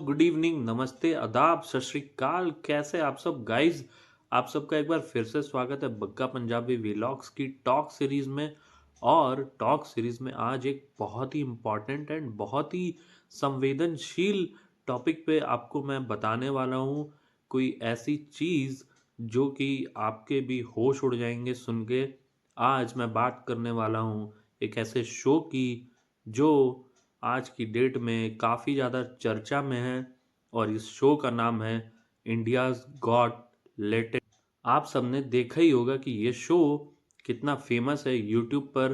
Good evening, नमस्ते, आदाब, सत श्री अकाल। कैसे आप सब गाइस? आप सबका एक बार फिर से स्वागत है बग्गा पंजाबी व्लॉग्स की टॉक सीरीज में। और टॉक सीरीज में आज एक बहुत ही इम्पोर्टेंट एंड बहुत ही संवेदनशील टॉपिक पे आपको मैं बताने वाला हूँ। कोई ऐसी चीज़ जो कि आपके भी होश उड़ जाएंगे सुन के। आज मैं बात करने वाला हूँ एक ऐसे शो की जो आज की डेट में काफ़ी ज़्यादा चर्चा में है, और इस शो का नाम है इंडियाज़ गॉट लेटेस्ट। आप सबने देखा ही होगा कि ये शो कितना फेमस है यूट्यूब पर,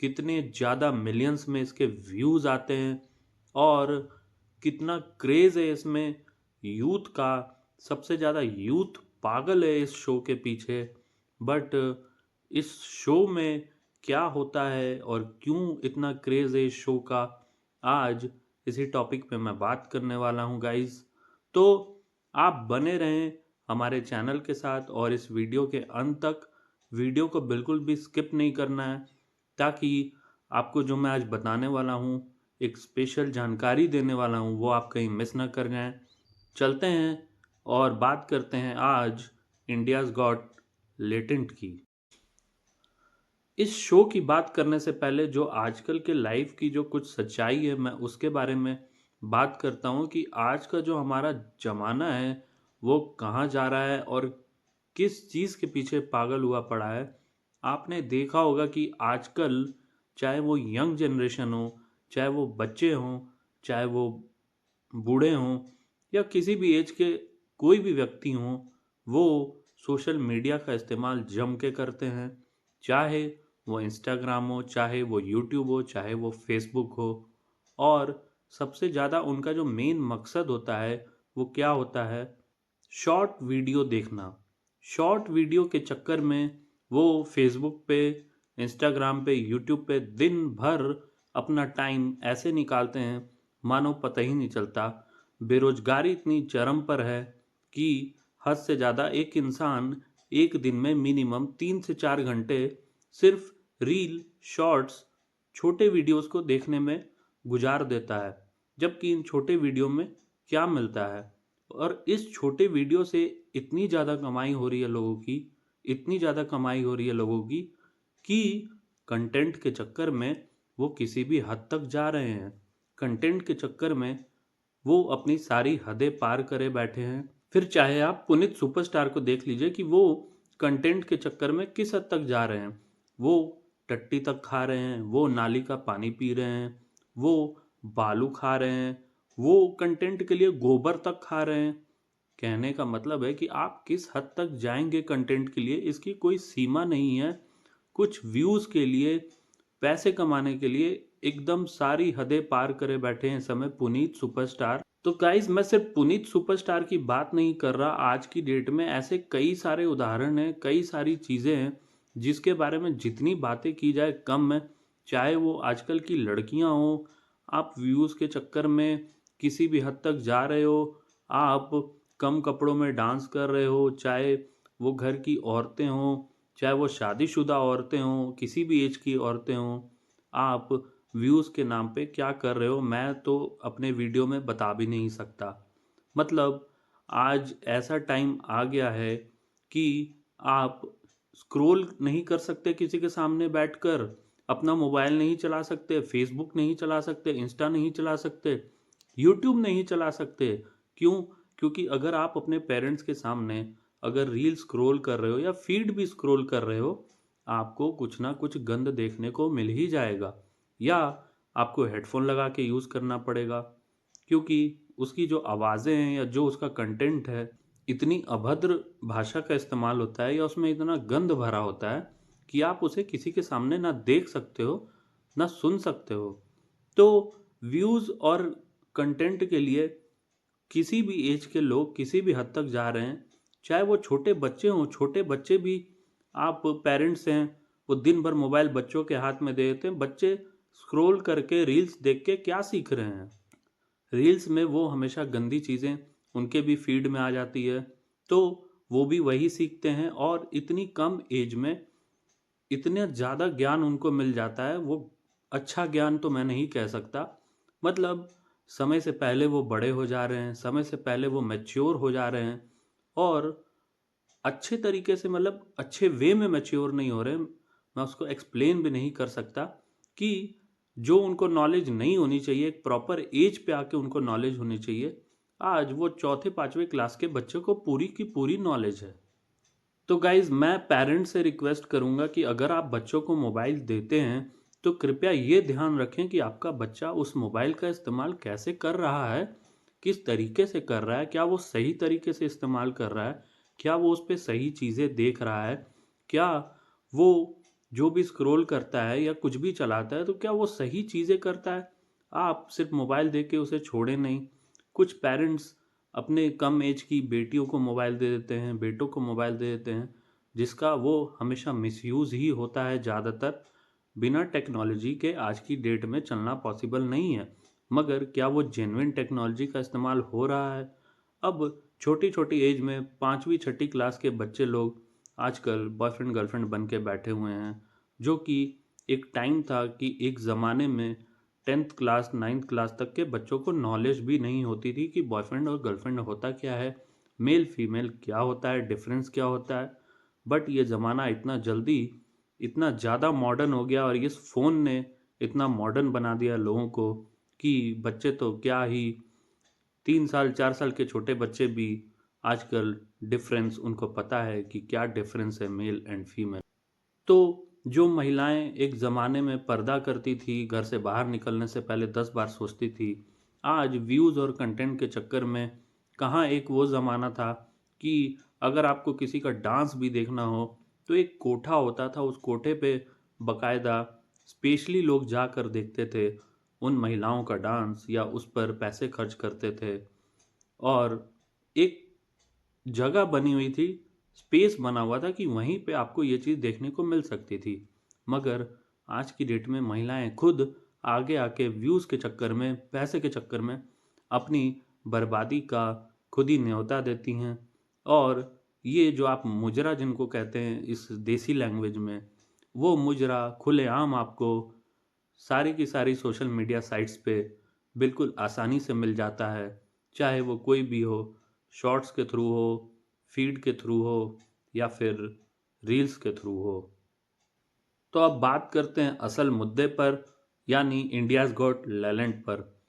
कितने ज़्यादा मिलियंस में इसके व्यूज़ आते हैं, और कितना क्रेज़ है इसमें यूथ का। सबसे ज़्यादा यूथ पागल है इस शो के पीछे। बट इस शो में क्या होता है और क्यों इतना क्रेज़ है इस शो का, आज इसी टॉपिक पे मैं बात करने वाला हूँ गाइस। तो आप बने रहें हमारे चैनल के साथ, और इस वीडियो के अंत तक वीडियो को बिल्कुल भी स्किप नहीं करना है, ताकि आपको जो मैं आज बताने वाला हूँ, एक स्पेशल जानकारी देने वाला हूँ, वो आप कहीं मिस ना कर जाएं। चलते हैं और बात करते हैं आज इंडियाज़ गॉट लेटेंट की। इस शो की बात करने से पहले जो आजकल के लाइफ की जो कुछ सच्चाई है, मैं उसके बारे में बात करता हूँ कि आज का जो हमारा ज़माना है वो कहाँ जा रहा है और किस चीज़ के पीछे पागल हुआ पड़ा है। आपने देखा होगा कि आजकल चाहे वो यंग जनरेशन हो, चाहे वो बच्चे हों, चाहे वो बूढ़े हों, या किसी भी एज के कोई भी व्यक्ति हों, वो सोशल मीडिया का इस्तेमाल जम के करते हैं। चाहे वो इंस्टाग्राम हो, चाहे वो यूट्यूब हो, चाहे वो फेसबुक हो। और सबसे ज़्यादा उनका जो मेन मकसद होता है वो क्या होता है? शॉर्ट वीडियो देखना। शॉर्ट वीडियो के चक्कर में वो फेसबुक पे, इंस्टाग्राम पे, यूट्यूब पे दिन भर अपना टाइम ऐसे निकालते हैं मानो पता ही नहीं चलता। बेरोजगारी इतनी चरम पर है कि हद से ज़्यादा एक इंसान एक दिन में मिनिमम 3 से 4 घंटे सिर्फ रील, शॉर्ट्स, छोटे वीडियोस को देखने में गुजार देता है। जबकि इन छोटे वीडियो में क्या मिलता है? और इस छोटे वीडियो से इतनी ज़्यादा कमाई हो रही है लोगों की, इतनी ज़्यादा कमाई हो रही है लोगों की, कि कंटेंट के चक्कर में वो किसी भी हद तक जा रहे हैं। कंटेंट के चक्कर में वो अपनी सारी हदें पार करे बैठे हैं। फिर चाहे आप पुनीत सुपरस्टार को देख लीजिए कि वो कंटेंट के चक्कर में किस हद तक जा रहे हैं। वो टट्टी तक खा रहे हैं, वो नाली का पानी पी रहे हैं, वो बालू खा रहे हैं, वो कंटेंट के लिए गोबर तक खा रहे हैं। कहने का मतलब है कि आप किस हद तक जाएंगे कंटेंट के लिए, इसकी कोई सीमा नहीं है। कुछ व्यूज़ के लिए, पैसे कमाने के लिए एकदम सारी हदें पार करे बैठे हैं इस समय पुनीत सुपरस्टार। तो गाइज, मैं सिर्फ पुनीत सुपरस्टार की बात नहीं कर रहा। आज की डेट में ऐसे कई सारे उदाहरण हैं, कई सारी चीज़ें हैं जिसके बारे में जितनी बातें की जाए कम है। चाहे वो आजकल की लड़कियां हों, आप व्यूज़ के चक्कर में किसी भी हद तक जा रहे हो, आप कम कपड़ों में डांस कर रहे हो, चाहे वो घर की औरतें हों, चाहे वो शादीशुदा औरतें हों, किसी भी एज की औरतें हों, आप व्यूज़ के नाम पे क्या कर रहे हो मैं तो अपने वीडियो में बता भी नहीं सकता। मतलब आज ऐसा टाइम आ गया है कि आप स्क्रॉल नहीं कर सकते किसी के सामने बैठकर, अपना मोबाइल नहीं चला सकते, फेसबुक नहीं चला सकते, इंस्टा नहीं चला सकते, यूट्यूब नहीं चला सकते। क्यों? क्योंकि अगर आप अपने पेरेंट्स के सामने अगर रील स्क्रॉल कर रहे हो या फीड भी स्क्रॉल कर रहे हो, आपको कुछ ना कुछ गंद देखने को मिल ही जाएगा, या आपको हेडफोन लगा के यूज़ करना पड़ेगा। क्योंकि उसकी जो आवाज़ें हैं या जो उसका कंटेंट है, इतनी अभद्र भाषा का इस्तेमाल होता है या उसमें इतना गंद भरा होता है कि आप उसे किसी के सामने ना देख सकते हो, ना सुन सकते हो। तो व्यूज़ और कंटेंट के लिए किसी भी एज के लोग किसी भी हद तक जा रहे हैं। चाहे वो छोटे बच्चे हों, छोटे बच्चे भी, आप पेरेंट्स हैं, वो दिन भर मोबाइल बच्चों के हाथ में दे देते हैं। बच्चे स्क्रॉल करके रील्स देख के क्या सीख रहे हैं? रील्स में वो हमेशा गंदी चीज़ें उनके भी फीड में आ जाती है, तो वो भी वही सीखते हैं, और इतनी कम एज में इतना ज़्यादा ज्ञान उनको मिल जाता है। वो अच्छा ज्ञान तो मैं नहीं कह सकता, मतलब समय से पहले वो बड़े हो जा रहे हैं, समय से पहले वो मैच्योर हो जा रहे हैं और अच्छे तरीके से मतलब अच्छे वे में मैच्योर नहीं हो रहे। मैं उसको एक्सप्लेन भी नहीं कर सकता कि जो उनको नॉलेज नहीं होनी चाहिए, एक प्रॉपर एज पे आके उनको नॉलेज होनी चाहिए, आज वो चौथे 5वीं क्लास के बच्चे को पूरी की पूरी नॉलेज है। तो गाइज़ मैं पेरेंट्स से रिक्वेस्ट करूँगा कि अगर आप बच्चों को मोबाइल देते हैं, तो कृपया ये ध्यान रखें कि आपका बच्चा उस मोबाइल का इस्तेमाल कैसे कर रहा है, किस तरीके से कर रहा है, क्या वो सही तरीके से इस्तेमाल कर रहा है, क्या वो उस पे सही चीज़ें देख रहा है, क्या वो जो भी स्क्रॉल करता है या कुछ भी चलाता है, तो क्या वो सही चीज़ें करता है? आप सिर्फ़ मोबाइल दे के उसे छोड़ें नहीं। कुछ पेरेंट्स अपने कम एज की बेटियों को मोबाइल दे देते हैं, बेटों को मोबाइल दे देते हैं, जिसका वो हमेशा मिसयूज़ ही होता है ज़्यादातर। बिना टेक्नोलॉजी के आज की डेट में चलना पॉसिबल नहीं है। मगर क्या वो जेन्युइन टेक्नोलॉजी का इस्तेमाल हो रहा है? अब छोटी-छोटी एज में 5वीं 6ठी क्लास के बच्चे लोग आजकल बॉयफ्रेंड गर्लफ्रेंड बन के बैठे हुए हैं, जो कि एक टाइम था कि एक ज़माने में 10th क्लास 9th क्लास तक के बच्चों को नॉलेज भी नहीं होती थी कि बॉयफ्रेंड और गर्लफ्रेंड होता क्या है, मेल फीमेल क्या होता है, डिफरेंस क्या होता है। बट ये ज़माना इतना जल्दी इतना ज़्यादा मॉडर्न हो गया और इस फ़ोन ने इतना मॉडर्न बना दिया लोगों को कि बच्चे तो क्या ही 3 साल 4 साल के छोटे बच्चे भी आजकल डिफरेंस उनको पता है कि क्या डिफरेंस है मेल एंड फीमेल। तो जो महिलाएं एक ज़माने में पर्दा करती थी, घर से बाहर निकलने से पहले 10 बार सोचती थी, आज व्यूज़ और कंटेंट के चक्कर में कहाँ एक वो ज़माना था कि अगर आपको किसी का डांस भी देखना हो, तो एक कोठा होता था, उस कोठे पे बाकायदा स्पेशली लोग जाकर देखते थे, उन महिलाओं का डांस या उस पर पैसे खर्च करते थे और एक जगह बनी हुई थी, स्पेस बना हुआ था कि वहीं पे आपको ये चीज़ देखने को मिल सकती थी। मगर आज की डेट में महिलाएँ खुद आगे आके व्यूज़ के चक्कर में, पैसे के चक्कर में अपनी बर्बादी का खुद ही न्योता देती हैं और ये जो आप मुजरा जिनको कहते हैं इस देसी लैंग्वेज में, वो मुजरा खुलेआम आपको सारी की सारी सोशल मीडिया साइट्स पे बिल्कुल आसानी से मिल जाता है। चाहे वो कोई भी हो, शॉर्ट्स के थ्रू हो, फीड के थ्रू हो या फिर रील्स के थ्रू हो। तो अब बात करते हैं असल मुद्दे पर यानी इंडियाज़ गॉट टैलेंट पर।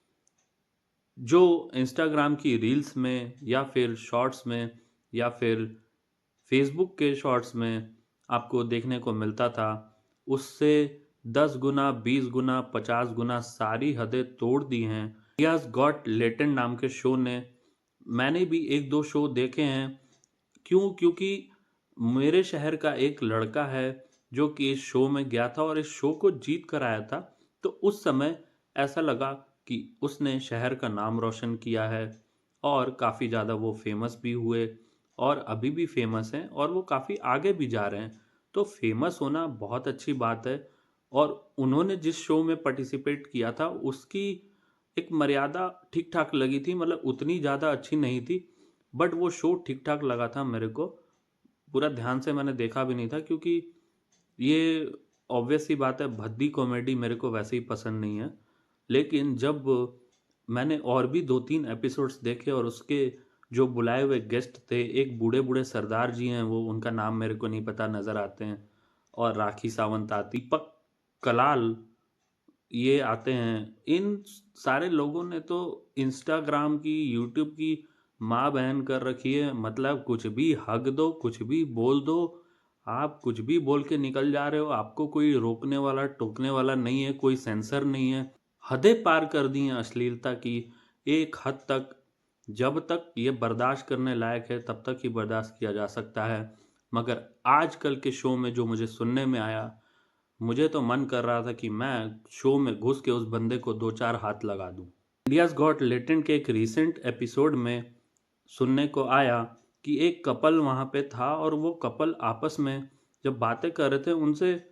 जो इंस्टाग्राम की रील्स में या फिर शॉर्ट्स में या फिर फेसबुक के शॉर्ट्स में आपको देखने को मिलता था, उससे 10 गुना, 20 गुना, 50 गुना सारी हदें तोड़ दी हैं। इंडियाज़ गॉट टैलेंट नाम के शो ने मैंने भी 1-2 शो देखे हैं। क्यों? क्योंकि मेरे शहर का एक लड़का है जो कि इस शो में गया था और इस शो को जीत कर आया था। तो उस समय ऐसा लगा कि उसने शहर का नाम रोशन किया है और काफ़ी ज़्यादा वो फ़ेमस भी हुए और अभी भी फ़ेमस हैं और वो काफ़ी आगे भी जा रहे हैं। तो फ़ेमस होना बहुत अच्छी बात है और उन्होंने जिस शो में पार्टिसिपेट किया था उसकी एक मर्यादा ठीक-ठाक लगी थी, मतलब उतनी ज़्यादा अच्छी नहीं थी, बट वो शो ठीक-ठाक लगा था मेरे को। पूरा ध्यान से मैंने देखा भी नहीं था क्योंकि ये ऑब्वियस सी बात है, भद्दी कॉमेडी मेरे को वैसे ही पसंद नहीं है। लेकिन जब मैंने और भी 2-3 एपिसोड्स देखे और उसके जो बुलाए हुए गेस्ट थे, एक बूढ़े-बूढ़े सरदार जी हैं, वो उनका नाम मेरे को नहीं पता, नज़र आते हैं और राखी सावंत आती, दीपक कलाल ये आते हैं। इन सारे लोगों ने तो इंस्टाग्राम की, यूट्यूब की माँ बहन कर रखी है। मतलब कुछ भी हग दो, कुछ भी बोल दो, आप कुछ भी बोल के निकल जा रहे हो, आपको कोई रोकने वाला, टोकने वाला नहीं है, कोई सेंसर नहीं है। हदें पार कर दी हैं अश्लीलता की, एक हद तक जब तक ये बर्दाश्त करने लायक है तब तक ही बर्दाश्त किया जा सकता है। मगर आजकल के शो में जो मुझे सुनने में आया, मुझे तो मन कर रहा था कि मैं शो में घुस के उस बंदे को 2-4 हाथ लगा दूँ। इंडियाज़ गॉट टैलेंट के एक रीसेंट एपिसोड में सुनने को आया कि एक कपल वहाँ पे था और वो कपल आपस में जब बातें कर रहे थे उनसे,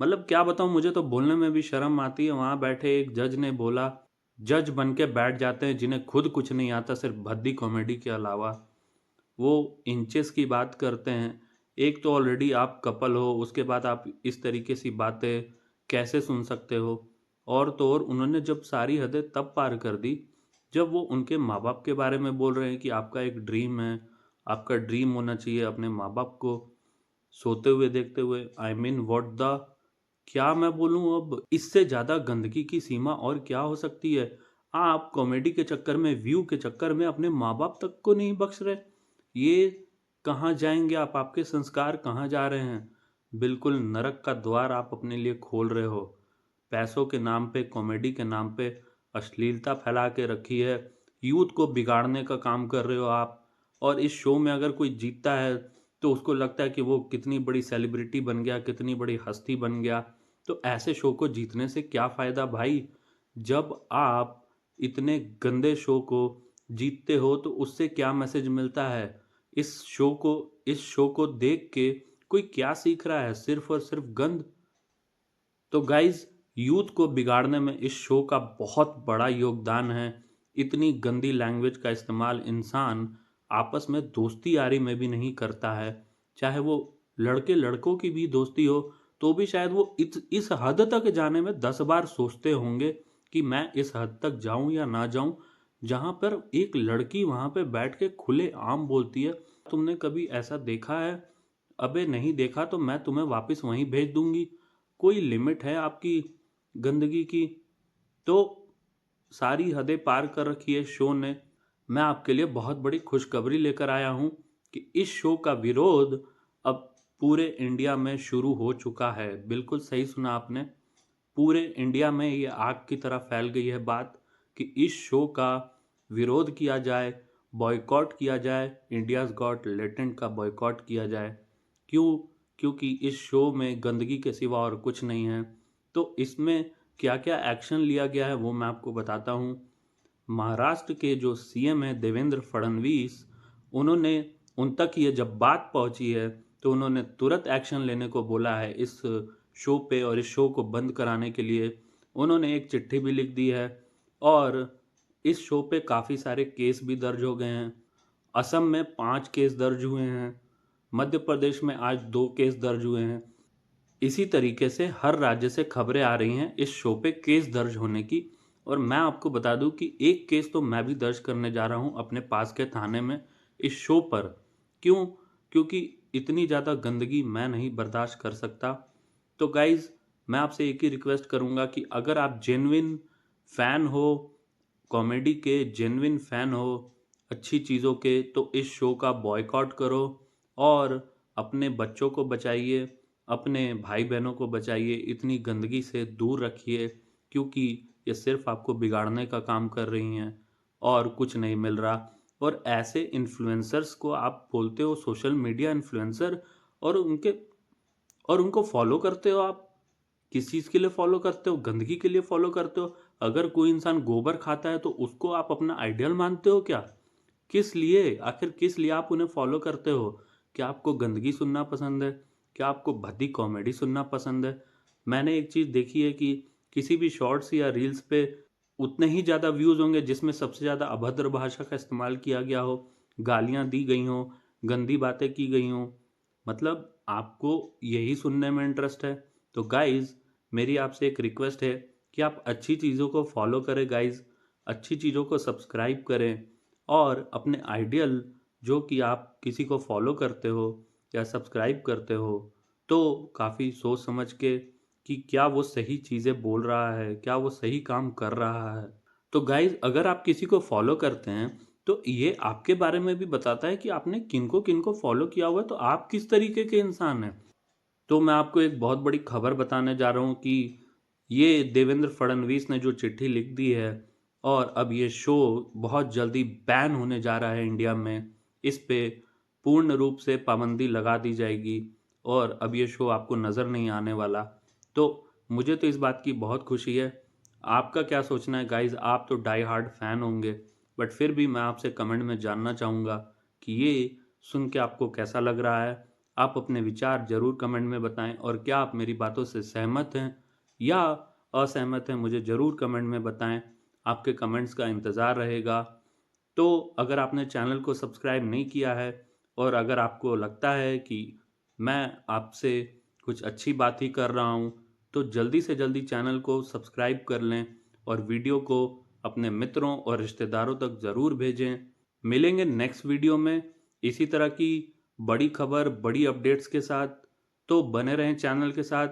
मतलब क्या बताऊँ, मुझे तो बोलने में भी शर्म आती है। वहाँ बैठे एक जज ने बोला, जज बन के बैठ जाते हैं जिन्हें खुद कुछ नहीं आता सिर्फ़ भद्दी कॉमेडी के अलावा। वो इंचेस की बात करते हैं। एक तो ऑलरेडी आप कपल हो, उसके बाद आप इस तरीके की बातें कैसे सुन सकते हो? और तो और उन्होंने जब सारी हदें तब पार कर दी, जब वो उनके माँ-बाप के बारे में बोल रहे हैं कि आपका एक ड्रीम है, आपका ड्रीम होना चाहिए अपने माँ-बाप को सोते हुए देखते हुए। आई मीन व्हाट द क्या मैं बोलूँ अब? इससे ज़्यादा गंदगी की सीमा और क्या हो सकती है? आप कॉमेडी के चक्कर में, व्यू के चक्कर में अपने माँ-बाप तक को नहीं बख्श रहे। ये कहाँ जाएँगे आप? आपके संस्कार कहाँ जा रहे हैं? बिल्कुल नरक का द्वार आप अपने लिए खोल रहे हो। पैसों के नाम पे, कॉमेडी के नाम पे अश्लीलता फैला के रखी है। यूथ को बिगाड़ने का काम कर रहे हो आप। और इस शो में अगर कोई जीतता है तो उसको लगता है कि वो कितनी बड़ी सेलिब्रिटी बन गया, कितनी बड़ी हस्ती बन गया। तो ऐसे शो को जीतने से क्या फ़ायदा भाई? जब आप इतने गंदे शो को जीतते हो तो उससे क्या मैसेज मिलता है? इस शो को देख के कोई क्या सीख रहा है? सिर्फ़ और सिर्फ़ गंद। तो गाइज़, यूथ को बिगाड़ने में इस शो का बहुत बड़ा योगदान है। इतनी गंदी लैंग्वेज का इस्तेमाल इंसान आपस में दोस्ती यारी में भी नहीं करता है। चाहे वो लड़के-लड़कों की भी दोस्ती हो, तो भी शायद वो इस हद तक जाने में 10 बार सोचते होंगे कि मैं इस हद तक जाऊँ या ना जाऊँ, जहाँ पर एक लड़की वहाँ पे बैठ के खुलेआम बोलती है, "तुमने कभी ऐसा देखा है? अबे नहीं देखा तो मैं तुम्हें वापस वहीं भेज दूँगी।" कोई लिमिट है आपकी गंदगी की? तो सारी हदें पार कर रखी है शो ने। मैं आपके लिए बहुत बड़ी खुशखबरी लेकर आया हूँ कि इस शो का विरोध अब पूरे इंडिया में शुरू हो चुका है। बिल्कुल सही सुना आपने। पूरे इंडिया में ये आग की तरह फैल गई है बात कि इस शो का विरोध किया जाए, बॉयकॉट किया जाए, इंडियाज़ गॉट टैलेंट का बॉयकॉट किया जाए। क्यों? क्योंकि इस शो में गंदगी के सिवा और कुछ नहीं है। तो इसमें क्या-क्या एक्शन लिया गया है वो मैं आपको बताता हूँ। महाराष्ट्र के जो सीएम हैं देवेंद्र फडणवीस, उन्होंने उन तक ये जब बात पहुंची है तो उन्होंने तुरंत एक्शन लेने को बोला है इस शो पे और इस शो को बंद कराने के लिए। उन्होंने एक चिट्ठी भी लिख दी है और इस शो पे काफ़ी सारे केस भी दर्ज हो गए हैं। असम में 5 केस दर्ज हुए हैं। मध्य प्रदेश में आज 2 केस दर्ज हुए हैं। इसी तरीके से हर राज्य से खबरें आ रही हैं इस शो पे केस दर्ज होने की। और मैं आपको बता दूं कि एक केस तो मैं भी दर्ज करने जा रहा हूं अपने पास के थाने में इस शो पर। क्यों? क्योंकि इतनी ज़्यादा गंदगी मैं नहीं बर्दाश्त कर सकता। तो गाइज़, मैं आपसे एक ही रिक्वेस्ट करूंगा कि अगर आप जेन्युइन फ़ैन हो, कॉमेडी के जेन्युइन फ़ैन हो, अच्छी चीज़ों के, तो इस शो का बॉयकॉट करो और अपने बच्चों को बचाइए, अपने भाई-बहनों को बचाइए, इतनी गंदगी से दूर रखिए क्योंकि ये सिर्फ़ आपको बिगाड़ने का काम कर रही हैं और कुछ नहीं मिल रहा। और ऐसे इन्फ्लुएंसर्स को आप बोलते हो सोशल मीडिया इन्फ्लुएंसर और उनको फॉलो करते हो आप। किस चीज़ के लिए फॉलो करते हो? गंदगी के लिए फॉलो करते हो। अगर कोई इंसान गोबर खाता है तो उसको आप अपना आइडियल मानते हो क्या? किस लिए? आखिर किस लिए आप उन्हें फॉलो करते हो? क्या आपको गंदगी सुनना पसंद है? क्या आपको भद्दी कॉमेडी सुनना पसंद है? मैंने एक चीज़ देखी है कि किसी भी शॉर्ट्स या रील्स पे उतने ही ज़्यादा व्यूज़ होंगे जिसमें सबसे ज़्यादा अभद्र भाषा का इस्तेमाल किया गया हो, गालियाँ दी गई हों, गंदी बातें की गई हों। मतलब आपको यही सुनने में इंटरेस्ट है? तो गाइज़, मेरी आपसे एक रिक्वेस्ट है कि आप अच्छी चीज़ों को फॉलो करें गाइज़, अच्छी चीज़ों को सब्सक्राइब करें और अपने आइडियल जो कि आप किसी को फॉलो करते हो या सब्सक्राइब करते हो, तो काफ़ी सोच समझ के कि क्या वो सही चीज़ें बोल रहा है, क्या वो सही काम कर रहा है। तो गाइज़, अगर आप किसी को फॉलो करते हैं, तो ये आपके बारे में भी बताता है कि आपने किनको-किनको फॉलो किया हुआ है, तो आप किस तरीके के इंसान हैं। तो मैं आपको एक बहुत बड़ी खबर बताने जा रहा हूँ कि ये देवेंद्र फडणवीस ने जो चिट्ठी लिख दी है और अब ये शो बहुत जल्दी बैन होने जा रहा है इंडिया में। इस पे पूर्ण रूप से पाबंदी लगा दी जाएगी और अब ये शो आपको नज़र नहीं आने वाला। तो मुझे तो इस बात की बहुत खुशी है। आपका क्या सोचना है गाइज़? आप तो डाई हार्ड फ़ैन होंगे, बट फिर भी मैं आपसे कमेंट में जानना चाहूँगा कि ये सुन के आपको कैसा लग रहा है? आप अपने विचार ज़रूर कमेंट में बताएं और क्या आप मेरी बातों से सहमत हैं या असहमत हैं, मुझे ज़रूर कमेंट में बताएं। आपके कमेंट्स का इंतज़ार रहेगा। तो अगर आपने चैनल को सब्सक्राइब नहीं किया है और अगर आपको लगता है कि मैं आपसे कुछ अच्छी बात ही कर रहा हूँ, तो जल्दी से जल्दी चैनल को सब्सक्राइब कर लें और वीडियो को अपने मित्रों और रिश्तेदारों तक ज़रूर भेजें। मिलेंगे नेक्स्ट वीडियो में इसी तरह की बड़ी खबर, बड़ी अपडेट्स के साथ। तो बने रहें चैनल के साथ।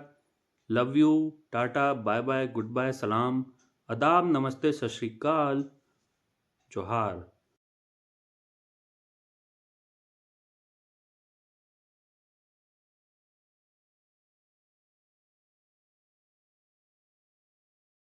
Love you, tata, bye bye, goodbye, सलाम, आदाब, नमस्ते, सत श्री अकाल, जोहार।